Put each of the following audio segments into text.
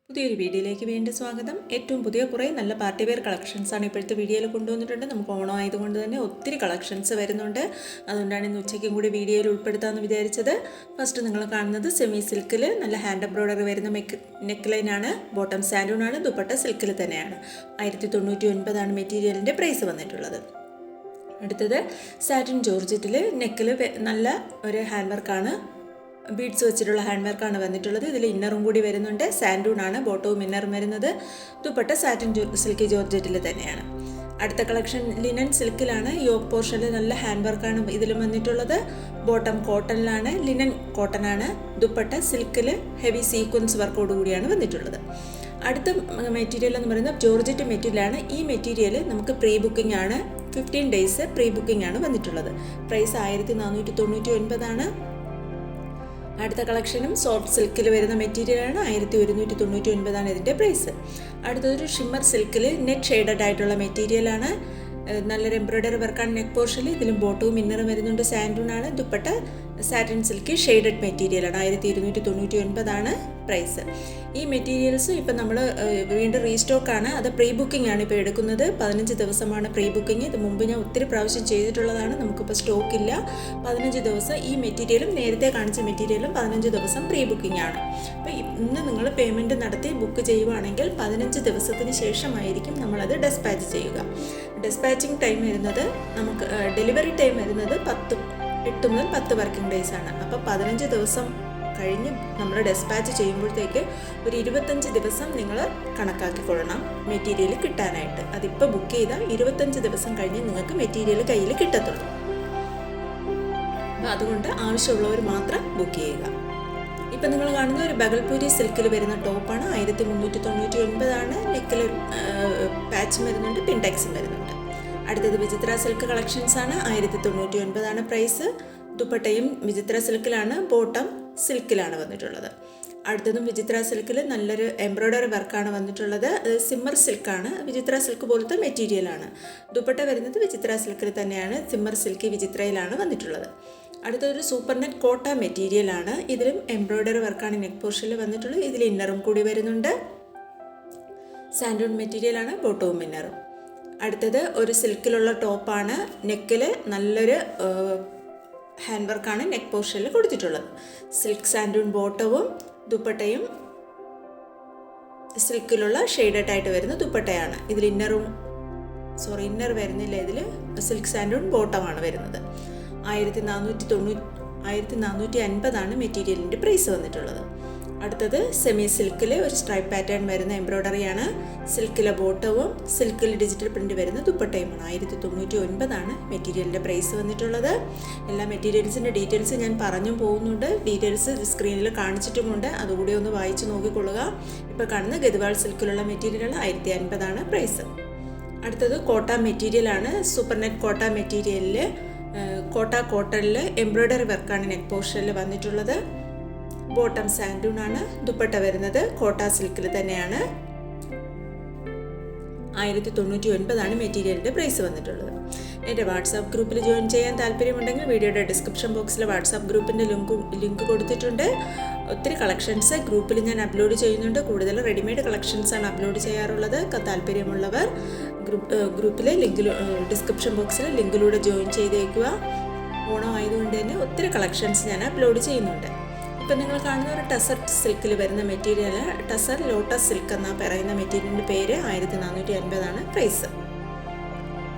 പുതിയൊരു വീഡിയോയിലേക്ക് വീണ്ടും സ്വാഗതം. ഏറ്റവും പുതിയ കുറേ നല്ല പാർട്ടി വെയർ കളക്ഷൻസാണ് ഇപ്പോഴത്തെ വീഡിയോയിൽ കൊണ്ടുവന്നിട്ടുണ്ട്. നമുക്ക് ഓണം ആയതുകൊണ്ട് തന്നെ ഒത്തിരി കളക്ഷൻസ് വരുന്നുണ്ട്. അതുകൊണ്ടാണ് ഇന്ന് ഉച്ചയ്ക്കും കൂടി വീഡിയോയിൽ ഉൾപ്പെടുത്താമെന്ന് വിചാരിച്ചത്. ഫസ്റ്റ് നിങ്ങൾ കാണുന്നത് സെമി സിൽക്കിൽ നല്ല ഹാൻഡ് എംബ്രോയ്ഡറി വരുന്ന നെക്ക് ലൈനാണ്. ബോട്ടം സാൻഡൂണാണ്. ദുപ്പട്ട സിൽക്കിൽ തന്നെയാണ്. 1099 മെറ്റീരിയലിൻ്റെ പ്രൈസ് വന്നിട്ടുള്ളത്. അടുത്തത് സാറ്റിൻ ജോർജറ്റിൽ നെക്കിൽ നല്ല ഒരു ഹാൻഡ് വർക്കാണ്. ബീഡ്സ് വെച്ചിട്ടുള്ള ഹാൻഡ് വർക്കാണ് വന്നിട്ടുള്ളത്. ഇതിൽ ഇന്നറും കൂടി വരുന്നുണ്ട്. സാൻഡൂണാണ് ബോട്ടവും ഇന്നറും വരുന്നത്. ദുപ്പട്ട സാറ്റിൻ സിൽക്കി ജോർജറ്റിൽ തന്നെയാണ്. അടുത്ത കളക്ഷൻ ലിനൻ സിൽക്കിലാണ്. യോക്ക് പോർഷനിൽ നല്ല ഹാൻഡ് വർക്കാണ് ഇതിലും വന്നിട്ടുള്ളത്. ബോട്ടം കോട്ടണിലാണ്. ലിനൻ കോട്ടനാണ്. ദുപ്പട്ട സിൽക്കിൽ ഹെവി സീക്വൻസ് വർക്കോട് കൂടിയാണ് വന്നിട്ടുള്ളത്. അടുത്ത മെറ്റീരിയൽ എന്ന് പറയുന്നത് ജോർജറ്റ് മെറ്റീരിയലാണ്. ഈ മെറ്റീരിയൽ നമുക്ക് പ്രീ ബുക്കിംഗ് ആണ്. 15 ഡേയ്സ് പ്രീ ബുക്കിംഗ് ആണ് വന്നിട്ടുള്ളത്. പ്രൈസ് 1499 ആണ്. അടുത്ത കളക്ഷനും സോഫ്റ്റ് സിൽക്കിൽ വരുന്ന മെറ്റീരിയലാണ്. 1199 ഇതിൻ്റെ പ്രൈസ്. അടുത്തൊരു ഷിമ്മർ സിൽക്കിൽ നെറ്റ് ഷെയ്ഡഡ് ആയിട്ടുള്ള മെറ്റീരിയലാണ്. നല്ലൊരു എംബ്രോയ്ഡറി വർക്കാണ് നെക്ക് പോർഷനിൽ. ഇതിലും ബോട്ടവും ഇന്നറും വരുന്നുണ്ട്. സാൻഡൂണാണ്. ദുപ്പട്ട സാറ്റിൻ സിൽക്കി ഷെയ്ഡഡ് മെറ്റീരിയലാണ്. 1299 പ്രൈസ്. ഈ മെറ്റീരിയൽസ് ഇപ്പം നമ്മൾ വീണ്ടും റീസ്റ്റോക്കാണ്. അത് പ്രീ ബുക്കിംഗ് ആണ് ഇപ്പോൾ എടുക്കുന്നത്. 15 ദിവസമാണ് പ്രീ ബുക്കിംഗ്. ഇത് മുമ്പ് ഞാൻ ഒത്തിരി പ്രാവശ്യം ചെയ്തിട്ടുള്ളതാണ്. നമുക്കിപ്പോൾ സ്റ്റോക്കില്ല. 15 ദിവസം ഈ മെറ്റീരിയലും നേരത്തെ കാണിച്ച മെറ്റീരിയലും 15 ദിവസം പ്രീ ബുക്കിംഗ് ആണ്. അപ്പോൾ ഇന്ന് നിങ്ങൾ പേയ്മെൻറ്റ് നടത്തി ബുക്ക് ചെയ്യുവാണെങ്കിൽ 15 ദിവസത്തിന് ശേഷമായിരിക്കും നമ്മളത് ഡെസ്പാച്ച് ചെയ്യുക. ഡെസ്പാച്ചിങ് ടൈം വരുന്നത് നമുക്ക് ഡെലിവറി ടൈം വരുന്നത് 8 മുതൽ 10 വർക്കിംഗ് ഡേയ്സ് ആണ്. അപ്പോൾ 15 ദിവസം കഴിഞ്ഞ് നമ്മൾ ഡെസ്പാച്ച് ചെയ്യുമ്പോഴത്തേക്ക് ഒരു 25 ദിവസം നിങ്ങൾ കണക്കാക്കിക്കൊള്ളണം മെറ്റീരിയൽ കിട്ടാനായിട്ട്. അതിപ്പോൾ ബുക്ക് ചെയ്താൽ 25 ദിവസം കഴിഞ്ഞ് നിങ്ങൾക്ക് മെറ്റീരിയൽ കയ്യിൽ കിട്ടത്തുള്ളൂ. അപ്പോൾ അതുകൊണ്ട് ആവശ്യമുള്ളവർ മാത്രം ബുക്ക് ചെയ്യുക. ഇപ്പം നിങ്ങൾ കാണുന്ന ഒരു ബഗൽപൂരി സിൽക്കിൽ വരുന്ന ടോപ്പാണ്. 1399 നെക്കിൽ പാച്ചും വരുന്നുണ്ട്, പിൻടെക്സും വരുന്നുണ്ട്. അടുത്തത് വിചിത്ര സിൽക്ക് കളക്ഷൻസ് ആണ്. 1099 പ്രൈസ്. ദുപ്പട്ടയും വിചിത്ര സിൽക്കിലാണ്. ബോട്ടം സിൽക്കിലാണ് വന്നിട്ടുള്ളത്. അടുത്തതും വിചിത്ര സിൽക്കിൽ നല്ലൊരു എംബ്രോയ്ഡറി വർക്കാണ് വന്നിട്ടുള്ളത്. സിമ്മർ സിൽക്കാണ്. വിചിത്ര സിൽക്ക് പോലത്തെ മെറ്റീരിയലാണ്. ദുപ്പട്ട വരുന്നത് വിചിത്ര സിൽക്കിൽ തന്നെയാണ്. സിമ്മർ സിൽക്ക് വിചിത്രയിലാണ് വന്നിട്ടുള്ളത്. അടുത്തൊരു സൂപ്പർ നെറ്റ് കോട്ട മെറ്റീരിയലാണ്. ഇതിലും എംബ്രോയ്ഡറി വർക്കാണ് നെക്ക് പോർഷനിൽ വന്നിട്ടുള്ളത്. ഇതിൽ ഇന്നറും കൂടി വരുന്നുണ്ട്. സാൻഡൂൺ മെറ്റീരിയലാണ്. ബോട്ടവും ഇന്നറും. അടുത്തത് ഒരു സിൽക്കിലുള്ള ടോപ്പാണ്. നെക്കിൽ നല്ലൊരു ഹാൻഡ് വർക്കാണ് നെക്ക് പോർഷനിൽ കൊടുത്തിട്ടുള്ളത്. സിൽക്ക് സാൻഡൂൺ ബോട്ടവും ദുപ്പട്ടയും സിൽക്കിലുള്ള ഷെയ്ഡഡ് ആയിട്ട് വരുന്ന ദുപ്പട്ടയാണ്. ഇതിൽ ഇന്നർ വരുന്നില്ല. ഇതിൽ സിൽക്ക് സാൻഡൂൺ ബോട്ടമാണ് വരുന്നത്. 1450 മെറ്റീരിയലിൻ്റെ പ്രൈസ് വന്നിട്ടുള്ളത്. അടുത്തത് സെമി സിൽക്കിൽ ഒരു സ്ട്രൈപ്പ് പാറ്റേൺ വരുന്ന എംബ്രോയ്ഡറിയാണ്. സിൽക്കിലെ ബോട്ടവും സിൽക്കിൽ ഡിജിറ്റൽ പ്രിൻ്റ് വരുന്ന ദുപ്പട്ടയുമാണ്. 1099 മെറ്റീരിയലിൻ്റെ പ്രൈസ് വന്നിട്ടുള്ളത്. എല്ലാ മെറ്റീരിയൽസിൻ്റെ ഡീറ്റെയിൽസ് ഞാൻ പറഞ്ഞു പോകുന്നുണ്ട്. ഡീറ്റെയിൽസ് സ്ക്രീനിൽ കാണിച്ചിട്ടുമുണ്ട്. അതുകൂടി ഒന്ന് വായിച്ച് നോക്കിക്കൊള്ളുക. ഇപ്പോൾ കാണുന്ന ഗദ്വാൾ സിൽക്കിലുള്ള മെറ്റീരിയലാണ്. 1050 പ്രൈസ്. അടുത്തത് കോട്ട മെറ്റീരിയലാണ്. സൂപ്പർ നെറ്റ് കോട്ട മെറ്റീരിയലിൽ കോട്ടണിൽ എംബ്രോയ്ഡറി വർക്കാണ് നെക്ക് പോർഷനിൽ വന്നിട്ടുള്ളത്. ബോട്ടം സാൻഡൂണാണ്. ദുപ്പട്ട വരുന്നത് കോട്ട സിൽക്കിൽ തന്നെയാണ്. 1099 മെറ്റീരിയലിൻ്റെ പ്രൈസ് വന്നിട്ടുള്ളത്. എൻ്റെ വാട്സാപ്പ് ഗ്രൂപ്പിൽ ജോയിൻ ചെയ്യാൻ താല്പര്യമുണ്ടെങ്കിൽ വീഡിയോയുടെ ഡിസ്ക്രിപ്ഷൻ ബോക്സിൽ വാട്സാപ്പ് ഗ്രൂപ്പിൻ്റെ ലിങ്ക് കൊടുത്തിട്ടുണ്ട്. ഒത്തിരി കളക്ഷൻസ് ഗ്രൂപ്പിൽ ഞാൻ അപ്ലോഡ് ചെയ്യുന്നുണ്ട്. കൂടുതൽ റെഡിമെയ്ഡ് കളക്ഷൻസാണ് അപ്ലോഡ് ചെയ്യാറുള്ളത്. താല്പര്യമുള്ളവർ ഗ്രൂപ്പിലെ ഡിസ്ക്രിപ്ഷൻ ബോക്സിൽ ലിങ്കിലൂടെ ജോയിൻ ചെയ്തേക്കുക. ഓണം ആയതുകൊണ്ട് തന്നെ ഒത്തിരി കളക്ഷൻസ് ഞാൻ അപ്ലോഡ് ചെയ്യുന്നുണ്ട്. ഇപ്പം നിങ്ങൾ കാണുന്ന ഒരു ടസർ സിൽക്കിൽ വരുന്ന മെറ്റീരിയൽ ടസർ ലോട്ടസ് സിൽക്ക് എന്ന പറയുന്ന മെറ്റീരിയലിൻ്റെ പേര്. 1450 പ്രൈസ്.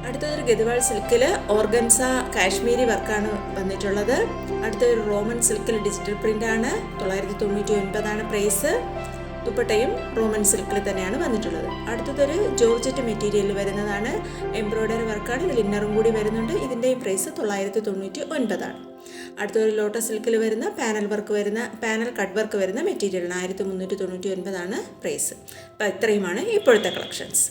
അടുത്തൊരു ഗദ്വാൾ സിൽക്കിൽ ഓർഗൻസ കാശ്മീരി വർക്കാണ് വന്നിട്ടുള്ളത്. അടുത്തൊരു റോമൻ സിൽക്കിൽ ഡിജിറ്റൽ പ്രിൻ്റാണ്. 999 പ്രൈസ്. ദുപ്പട്ടയും റോമൻ സിൽക്കിൽ തന്നെയാണ് വന്നിട്ടുള്ളത്. അടുത്തതൊരു ജോർജറ്റ് മെറ്റീരിയലിൽ വരുന്നതാണ്. എംബ്രോയ്ഡറി വർക്കാണ്. ഇതിൽ ഇന്നറും കൂടി വരുന്നുണ്ട്. ഇതിൻ്റെയും പ്രൈസ് 999. അടുത്തൊരു ലോട്ടസ് സിൽക്കിൽ വരുന്ന പാനൽ കട്ട് വർക്ക് വരുന്ന മെറ്റീരിയലാണ്. 1399 പ്രൈസ്. അപ്പോൾ ഇത്രയുമാണ് ഇപ്പോഴത്തെ കളക്ഷൻസ്.